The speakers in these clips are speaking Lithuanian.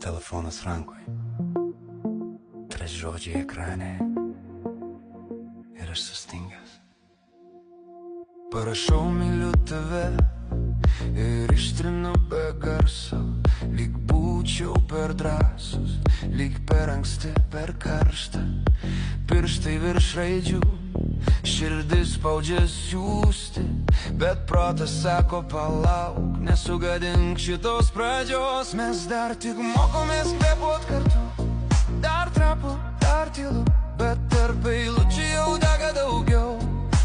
Telefonas rankoje, 3 žodžiai ekrane ir aš sustingęs. Parašau myliu tave ir ištrinu be garso, lyg būčiau per drąsus, lyg per anksti, per karšta. Pirštai virš raidžių, širdis spaudžia siųsti, bet protas sako palauk, nesugadink šitos pradžios. Mes dar tik mokomės kvėpuot kartu, dar trapu, dar tylu, bet tarp eilučių jau dega daugiau,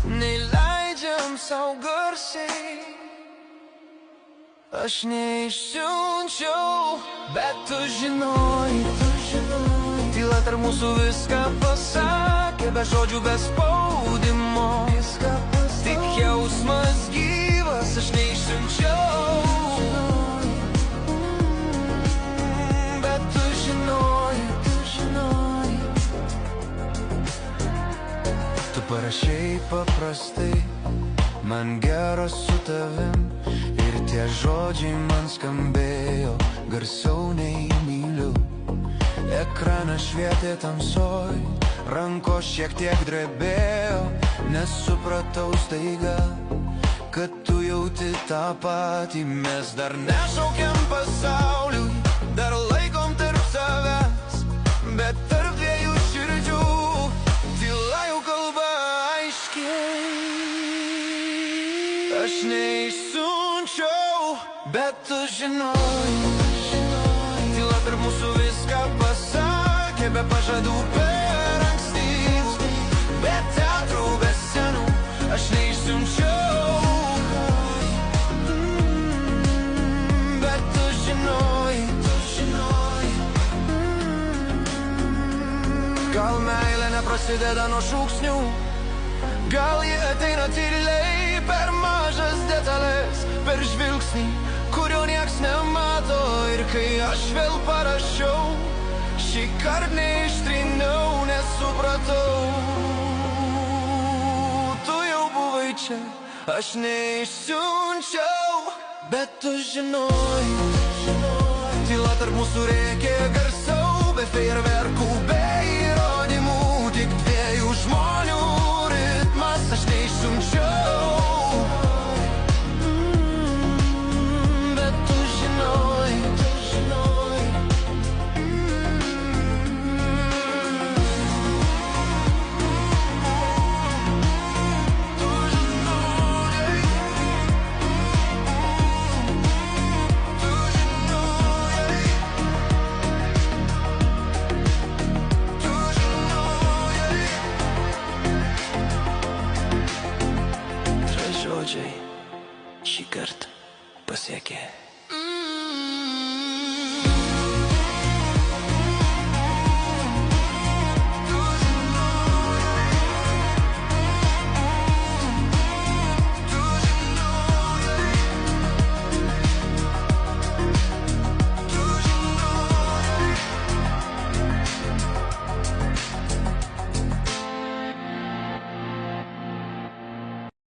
nei leidžiam sau garsiai. Aš neišsiunčiau, bet tu žinojai, tyla tarp mūsų viską pasakė, be žodžių, be spaudimo. Tik jausmas gyvas, aš neišsiunčiau, bet tu žinojai. Tu parašei paprastai, man gera su tavim, ir tie žodžiai man skambėjo garsiau nei myliu. Ekranas švietė tamsoj, rankos šiek tiek drebėjo, nesupratau staiga, kad tu jauti tą patį. Mes dar nešaukiam pasauliui, dar laikom tarp savęs, bet tarp dviejų širdžių tyla jau kalba aiškiai. Aš neišsiunčiau, bet tu žinojai, tyla tarp mūsų viską pasakė, be pažadų, per ankstyvų, be teatrų, be scenų. Aš neišsiunčiau, bet tu žinojai. Gal meilė neprasideda nuo šūksnių, gal ji ateina tyliai, per mažas detalės, per žvilgsnį, kurio nieks nemato. Ir kai aš vėl parašiau, šį kart neištryniau, nesupratau, tu jau buvai čia. Aš neišsiunčiau, bet tu žinojai, tyla tarp mūsų rėkė garsiau, be fejerverkų, be įrodymų, tik dviejų žmonių ritmas. Aš neišsiunčiau, bet tu žinojai. Šį kartą pasiekė.